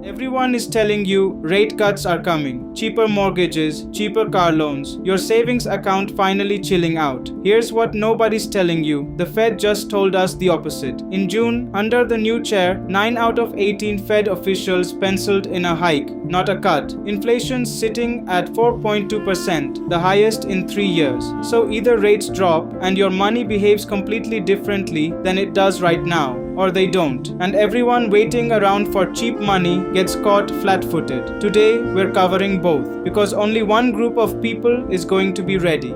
Everyone is telling you rate cuts are coming, cheaper mortgages, cheaper car loans, your savings account finally chilling out. Here's what nobody's telling you. The Fed just told us the opposite. In June, under the new chair, 9 out of 18 Fed officials penciled in a hike, not a cut. Inflation's sitting at 4.2%, the highest in 3 years. So either rates drop and your money behaves completely differently than it does right now, or they don't. And everyone waiting around for cheap money gets caught flat-footed. Today, we're covering both, because only one group of people is going to be ready.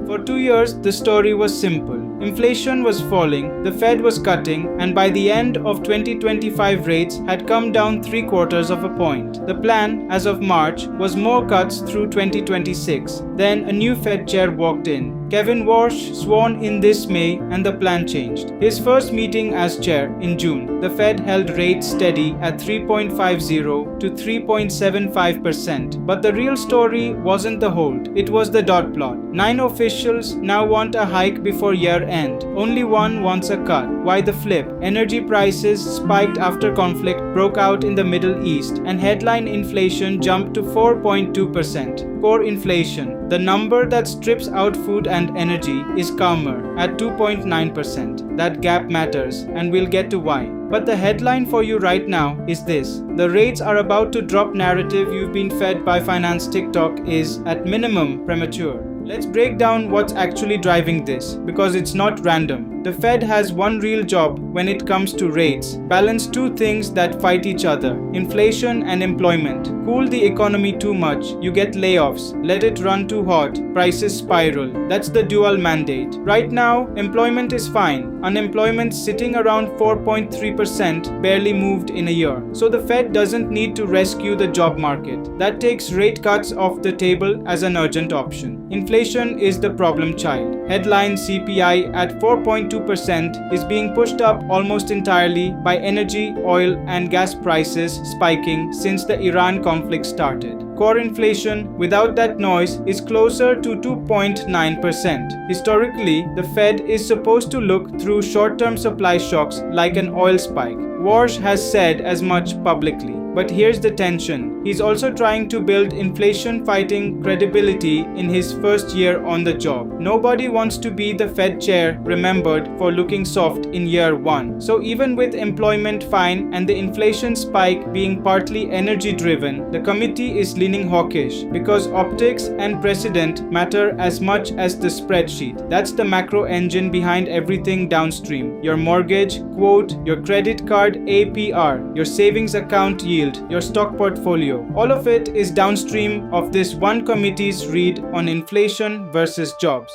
For 2 years, the story was simple. Inflation was falling, the Fed was cutting, and by the end of 2025 rates had come down 3/4 of a point. The plan, as of March, was more cuts through 2026. Then a new Fed chair walked in. Kevin Warsh sworn in this May, and the plan changed. His first meeting as chair in June, the Fed held rates steady at 3.50 to 3.75%. But the real story wasn't the hold, it was the dot plot. 9 officials now want a hike before year end. Only one wants a cut. Why the flip? Energy prices spiked after conflict broke out in the Middle East, and headline inflation jumped to 4.2%. Core inflation, the number that strips out food and energy, is calmer at 2.9%. That gap matters, and we'll get to why. But the headline for you right now is this: the rates are about to drop narrative you've been fed by finance TikTok is, at minimum, premature. Let's break down what's actually driving this, because it's not random. The Fed has one real job when it comes to rates: balance two things that fight each other, inflation and employment. Cool the economy too much, you get layoffs. Let it run too hot, prices spiral. That's the dual mandate. Right now, employment is fine. Unemployment sitting around 4.3%, barely moved in a year. So the Fed doesn't need to rescue the job market. That takes rate cuts off the table as an urgent option. Inflation is the problem child. Headline CPI at 4.2% is being pushed up almost entirely by energy, oil, and gas prices spiking since the Iran conflict started. Core inflation, without that noise, is closer to 2.9%. Historically, the Fed is supposed to look through short-term supply shocks like an oil spike. Warsh has said as much publicly. But here's the tension. He's also trying to build inflation-fighting credibility in his first year on the job. Nobody wants to be the Fed chair remembered for looking soft in year one. So even with employment fine and the inflation spike being partly energy-driven, the committee is leaning hawkish because optics and precedent matter as much as the spreadsheet. That's the macro engine behind everything downstream. Your mortgage, quote, your credit card APR, your savings account yield, your stock portfolio. All of it is downstream of this one committee's read on inflation versus jobs.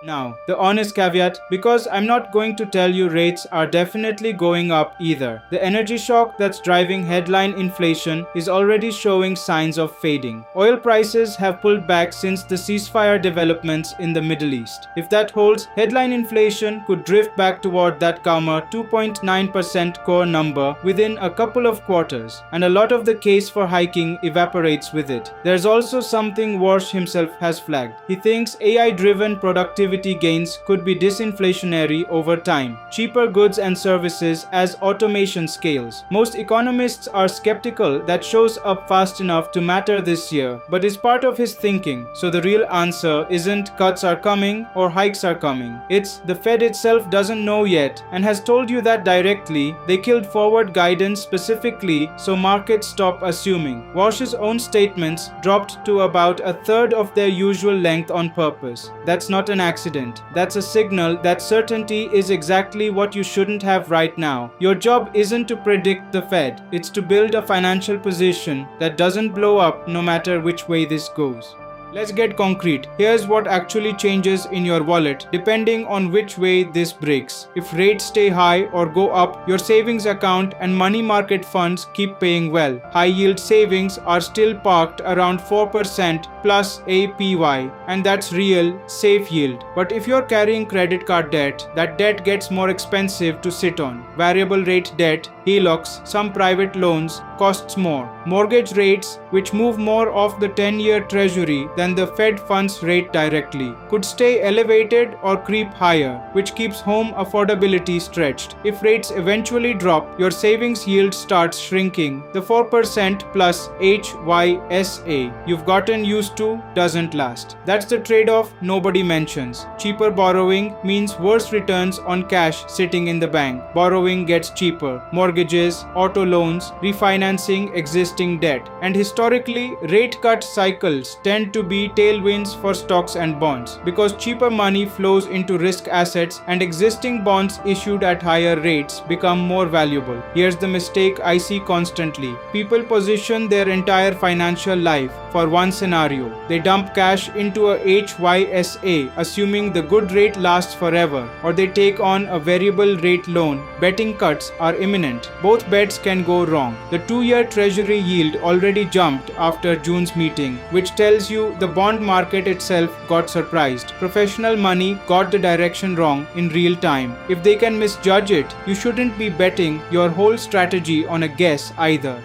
Now, the honest caveat, because I'm not going to tell you rates are definitely going up either. The energy shock that's driving headline inflation is already showing signs of fading. Oil prices have pulled back since the ceasefire developments in the Middle East. If that holds, headline inflation could drift back toward that calmer 2.9% core number within a couple of quarters, and a lot of the case for hiking evaporates with it. There's also something Warsh himself has flagged. He thinks AI-driven productivity gains could be disinflationary over time. Cheaper goods and services as automation scales. Most economists are skeptical that shows up fast enough to matter this year, but is part of his thinking. So the real answer isn't cuts are coming or hikes are coming. It's the Fed itself doesn't know yet and has told you that directly. They killed forward guidance specifically so markets stop assuming. Warsh's own statements dropped to about a third of their usual length on purpose. That's not an accident. That's a signal that certainty is exactly what you shouldn't have right now. Your job isn't to predict the Fed, it's to build a financial position that doesn't blow up no matter which way this goes. Let's get concrete. Here's what actually changes in your wallet depending on which way this breaks. If rates stay high or go up, your savings account and money market funds keep paying well. High yield savings are still parked around 4% plus APY, and that's real, safe yield. But if you're carrying credit card debt, that debt gets more expensive to sit on. Variable rate debt, HELOCs, some private loans, costs more. Mortgage rates, which move more off the 10-year treasury than the Fed funds rate directly, could stay elevated or creep higher, which keeps home affordability stretched. If rates eventually drop, your savings yield starts shrinking. The 4% plus HYSA you've gotten used to doesn't last. That's the trade-off nobody mentions. Cheaper borrowing means worse returns on cash sitting in the bank. Borrowing gets cheaper. Mortgages, auto loans, refinancing existing debt. And historically, rate cut cycles tend to be tailwinds for stocks and bonds because cheaper money flows into risk assets and existing bonds issued at higher rates become more valuable. Here's the mistake I see constantly. People position their entire financial life for one scenario. They dump cash into a HYSA assuming the good rate lasts forever, or they take on a variable rate loan betting cuts are imminent. Both bets can go wrong. The 2-year treasury yield already jumped after June's meeting, which tells you the bond market itself got surprised. Professional money got the direction wrong in real time. If they can misjudge it, you shouldn't be betting your whole strategy on a guess either.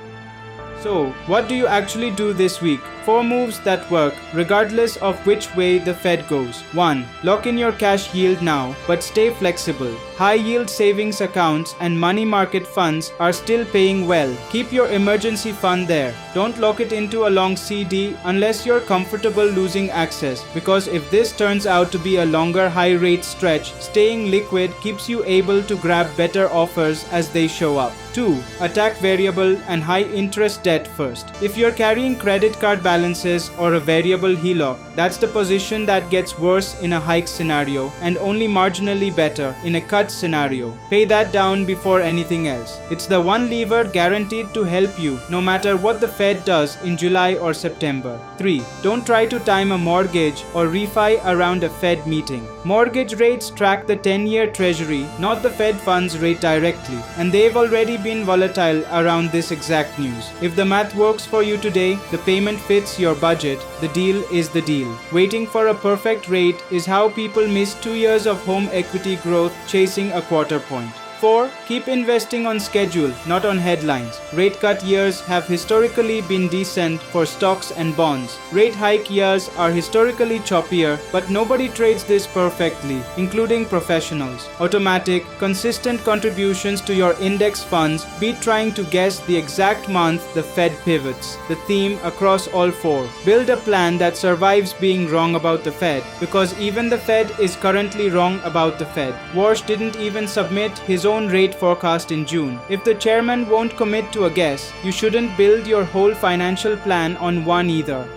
So, what do you actually do this week? 4 moves that work regardless of which way the Fed goes. 1. Lock in your cash yield now, but stay flexible. High-yield savings accounts and money market funds are still paying well. Keep your emergency fund there. Don't lock it into a long CD unless you're comfortable losing access, because if this turns out to be a longer high-rate stretch, staying liquid keeps you able to grab better offers as they show up. 2. Attack variable and high-interest debt first. If you're carrying credit card balances or a variable HELOC, that's the position that gets worse in a hike scenario and only marginally better in a cut scenario. Pay that down before anything else. It's the one lever guaranteed to help you no matter what the Fed does in July or September. 3. Don't try to time a mortgage or refi around a Fed meeting. Mortgage rates track the 10-year treasury, not the Fed funds rate directly, and they've already been volatile around this exact news. If the math works for you today, the payment fits your budget, the deal is the deal. Waiting for a perfect rate is how people miss 2 years of home equity growth chasing a quarter point. 4. Keep investing on schedule, not on headlines. Rate cut years have historically been decent for stocks and bonds. Rate hike years are historically choppier, but nobody trades this perfectly, including professionals. Automatic, consistent contributions to your index funds beat trying to guess the exact month the Fed pivots. The theme across all 4. Build a plan that survives being wrong about the Fed, because even the Fed is currently wrong about the Fed. Warsh didn't even submit his own rate forecast in June. If the chairman won't commit to a guess, you shouldn't build your whole financial plan on one either.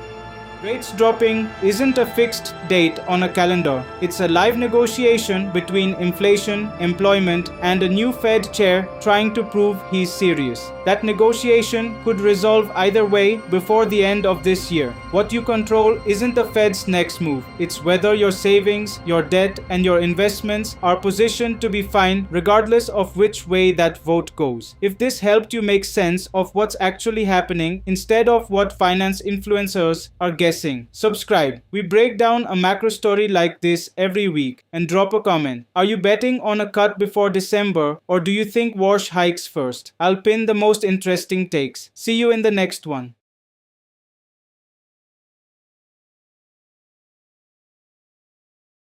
Rates dropping isn't a fixed date on a calendar. It's a live negotiation between inflation, employment, and a new Fed chair trying to prove he's serious. That negotiation could resolve either way before the end of this year. What you control isn't the Fed's next move. It's whether your savings, your debt, and your investments are positioned to be fine regardless of which way that vote goes. If this helped you make sense of what's actually happening instead of what finance influencers are guessing, subscribe. We break down a macro story like this every week, and drop a comment. Are you betting on a cut before December, or do you think Warsh hikes first? I'll pin the most interesting takes. See you in the next one.